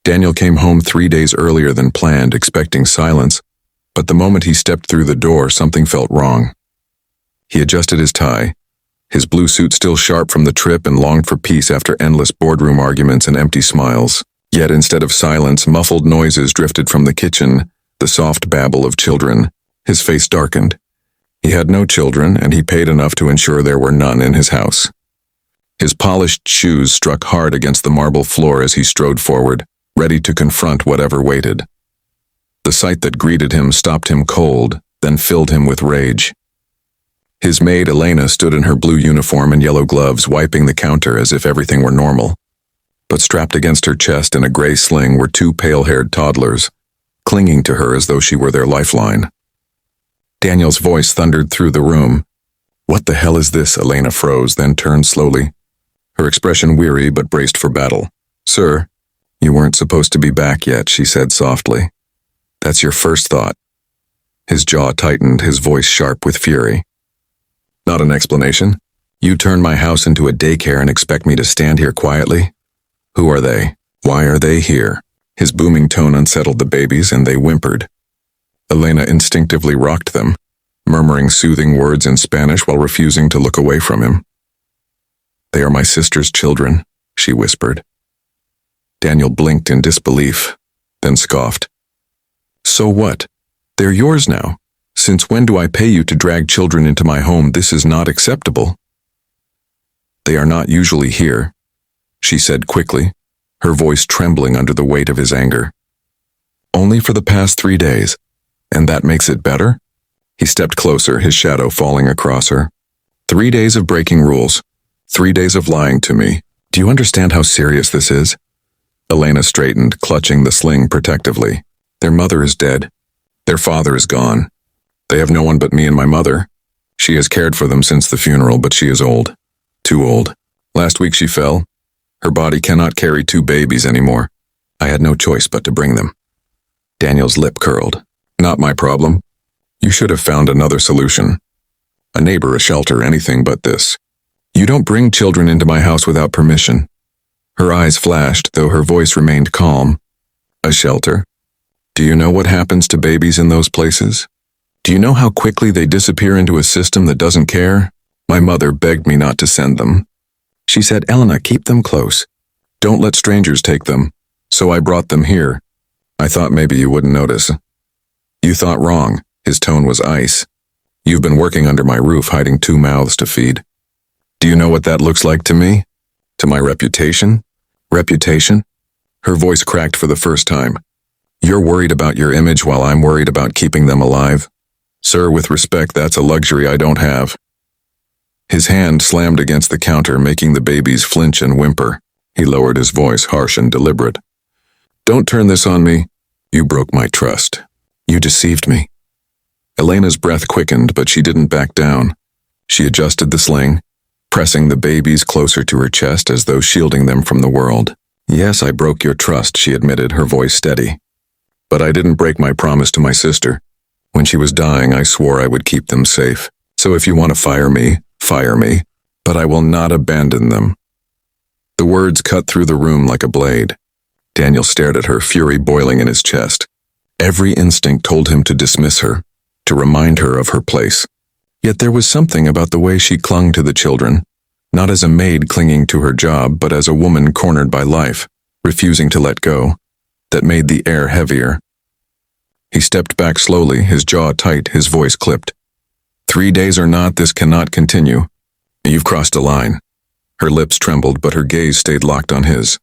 Daniel came home 3 days earlier than planned, expecting silence, but the moment he stepped through the door, something felt wrong. He adjusted his tie, his blue suit still sharp from the trip, and longed for peace after endless boardroom arguments and empty smiles. Yet instead of silence, muffled noises drifted from the kitchen, the soft babble of children. His face darkened. He had no children, and he paid enough to ensure there were none in his house. His polished shoes struck hard against the marble floor as he strode forward, ready to confront whatever waited. The sight that greeted him stopped him cold, then filled him with rage. His maid Elena stood in her blue uniform and yellow gloves, wiping the counter as if everything were normal. But strapped against her chest in a gray sling were 2 pale-haired toddlers, clinging to her as though she were their lifeline. Daniel's voice thundered through the room. "What the hell is this?" Elena froze, then turned slowly, her expression weary but braced for battle. "Sir, you weren't supposed to be back yet," she said softly. "That's your first thought." His jaw tightened, his voice sharp with fury. "Not an explanation? You turn my house into a daycare and expect me to stand here quietly? Who are they? Why are they here?" His booming tone unsettled the babies, and they whimpered. Elena instinctively rocked them, murmuring soothing words in Spanish while refusing to look away from him. "They are my sister's children," she whispered. Daniel blinked in disbelief, then scoffed. "So what? They're yours now. Since when do I pay you to drag children into my home? This is not acceptable." "They are not usually here," she said quickly, her voice trembling under the weight of his anger. "Only for the past 3 days. And that makes it better?" He stepped closer, his shadow falling across her. 3 days of breaking rules. 3 days of lying to me. Do you understand how serious this is?" Elena straightened, clutching the sling protectively. "Their mother is dead. Their father is gone. They have no one but me and my mother. She has cared for them since the funeral, but she is old. Too old. Last week she fell. Her body cannot carry 2 babies anymore. I had no choice but to bring them." Daniel's lip curled. "Not my problem. You should have found another solution. A neighbor, a shelter, anything but this. You don't bring children into my house without permission." Her eyes flashed, though her voice remained calm. "A shelter? Do you know what happens to babies in those places? Do you know how quickly they disappear into a system that doesn't care? My mother begged me not to send them. She said, 'Elena, keep them close. Don't let strangers take them.' So I brought them here. I thought maybe you wouldn't notice." "You thought wrong." His tone was ice. "You've been working under my roof, hiding 2 mouths to feed. Do you know what that looks like to me? To my reputation?" "Reputation?" Her voice cracked for the first time. "You're worried about your image while I'm worried about keeping them alive? Sir, with respect, that's a luxury I don't have." His hand slammed against the counter, making the babies flinch and whimper. He lowered his voice, harsh and deliberate. "Don't turn this on me. You broke my trust. You deceived me." Elena's breath quickened, but she didn't back down. She adjusted the sling, pressing the babies closer to her chest as though shielding them from the world. "Yes, I broke your trust," she admitted, her voice steady. "But I didn't break my promise to my sister. When she was dying, I swore I would keep them safe. So if you want to fire me, but I will not abandon them." The words cut through the room like a blade. Daniel stared at her, fury boiling in his chest. Every instinct told him to dismiss her, to remind her of her place. Yet there was something about the way she clung to the children, not as a maid clinging to her job, but as a woman cornered by life, refusing to let go, that made the air heavier. He stepped back slowly, his jaw tight, his voice clipped. 3 days or not, this cannot continue. You've crossed a line. Her lips trembled, but her gaze stayed locked on his.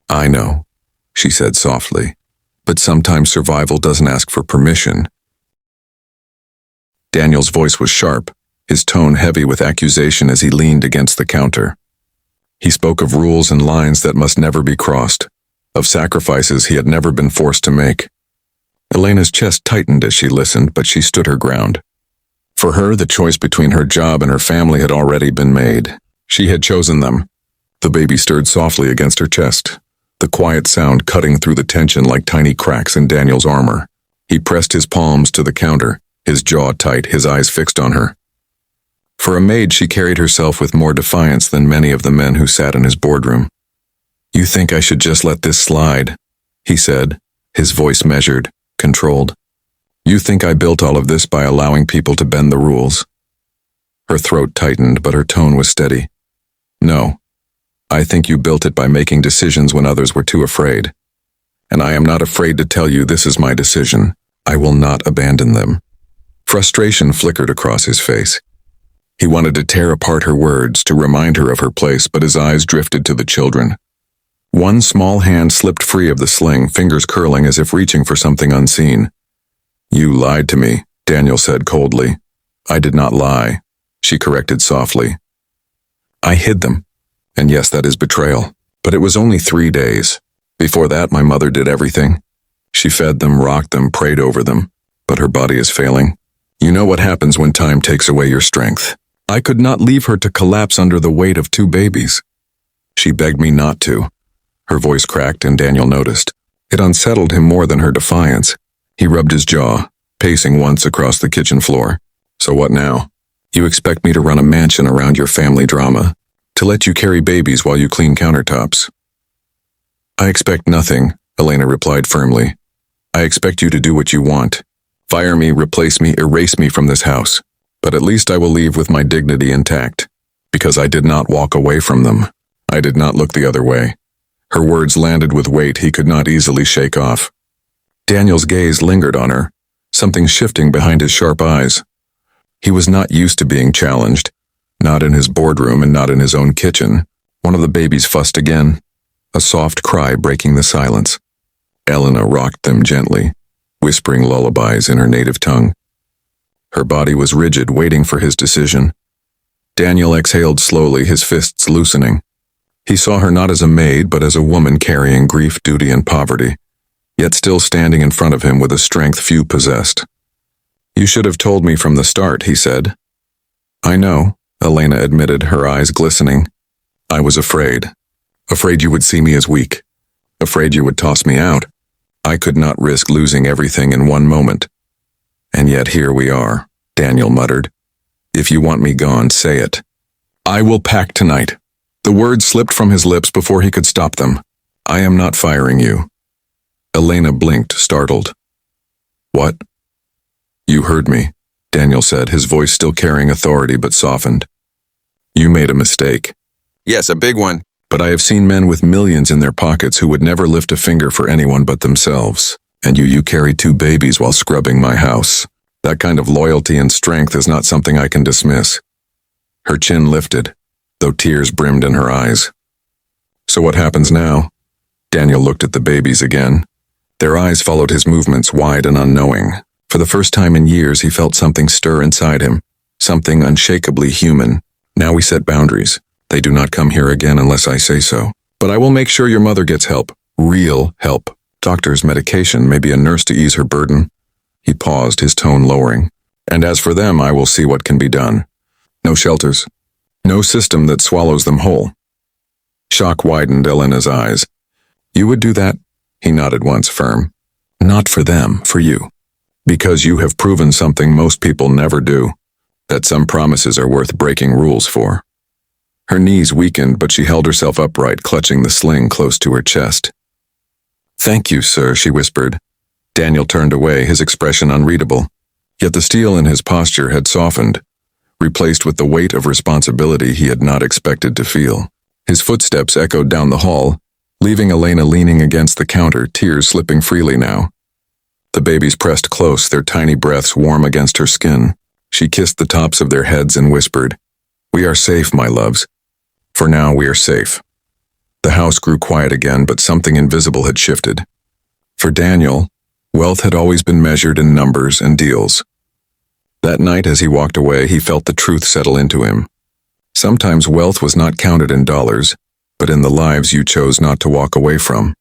"I know," she said softly, "but sometimes survival doesn't ask for permission." Daniel's voice was sharp, his tone heavy with accusation as he leaned against the counter. He spoke of rules and lines that must never be crossed, of sacrifices he had never been forced to make. Elena's chest tightened as she listened, but she stood her ground. For her, the choice between her job and her family had already been made. She had chosen them. The baby stirred softly against her chest, the quiet sound cutting through the tension like tiny cracks in Daniel's armor. He pressed his palms to the counter, his jaw tight, his eyes fixed on her. For a maid, she carried herself with more defiance than many of the men who sat in his boardroom. "You think I should just let this slide?" he said, his voice measured, controlled. You think I built all of this by allowing people to bend the rules? Her throat tightened, but her tone was steady. No. I think you built it by making decisions when others were too afraid. And I am not afraid to tell you this is my decision. I will not abandon them. Frustration flickered across his face. He wanted to tear apart her words, to remind her of her place, but his eyes drifted to the children. One small hand slipped free of the sling, fingers curling as if reaching for something unseen. You lied to me, Daniel said coldly. I did not lie, she corrected softly. I hid them. And yes, that is betrayal. But it was only 3 days. Before that, my mother did everything. She fed them, rocked them, prayed over them. But her body is failing. You know what happens when time takes away your strength. I could not leave her to collapse under the weight of 2 babies. She begged me not to. Her voice cracked, and Daniel noticed. It unsettled him more than her defiance. He rubbed his jaw, pacing once across the kitchen floor. So what now? You expect me to run a mansion around your family drama? To let you carry babies while you clean countertops? I expect nothing, Elena replied firmly. I expect you to do what you want. Fire me, replace me, erase me from this house. But at least I will leave with my dignity intact. Because I did not walk away from them. I did not look the other way. Her words landed with weight he could not easily shake off. Daniel's gaze lingered on her, something shifting behind his sharp eyes. He was not used to being challenged. Not in his boardroom and not in his own kitchen. One of the babies fussed again, a soft cry breaking the silence. Elena rocked them gently, whispering lullabies in her native tongue. Her body was rigid, waiting for his decision. Daniel exhaled slowly, his fists loosening. He saw her not as a maid, but as a woman carrying grief, duty, and poverty, yet still standing in front of him with a strength few possessed. You should have told me from the start, he said. I know, Elena admitted, her eyes glistening. I was afraid. Afraid you would see me as weak. Afraid you would toss me out. I could not risk losing everything in one moment. And yet here we are, Daniel muttered. If you want me gone, say it. I will pack tonight. The words slipped from his lips before he could stop them. I am not firing you. Elena blinked, startled. What? You heard me, Daniel said, his voice still carrying authority but softened. You made a mistake. Yes, a big one. But I have seen men with millions in their pockets who would never lift a finger for anyone but themselves. And you carried 2 babies while scrubbing my house. That kind of loyalty and strength is not something I can dismiss. Her chin lifted, though tears brimmed in her eyes. So what happens now? Daniel looked at the babies again. Their eyes followed his movements, wide and unknowing. For the first time in years, he felt something stir inside him, something unshakably human. Now we set boundaries. They do not come here again unless I say so. But I will make sure your mother gets help. Real help. Doctors, medication, maybe a nurse to ease her burden. He paused, his tone lowering. And as for them, I will see what can be done. No shelters. No system that swallows them whole. Shock widened Elena's eyes. You would do that? He nodded once, firm. Not for them, for you. Because you have proven something most people never do. That some promises are worth breaking rules for. Her knees weakened, but she held herself upright, clutching the sling close to her chest. Thank you, sir, she whispered. Daniel turned away, his expression unreadable. Yet the steel in his posture had softened, replaced with the weight of responsibility he had not expected to feel. His footsteps echoed down the hall, leaving Elena leaning against the counter, tears slipping freely now. The babies pressed close, their tiny breaths warm against her skin. She kissed the tops of their heads and whispered, We are safe, my loves. For now, we are safe. The house grew quiet again, but something invisible had shifted. For Daniel, wealth had always been measured in numbers and deals. That night, as he walked away, he felt the truth settle into him. Sometimes wealth was not counted in dollars, but in the lives you chose not to walk away from.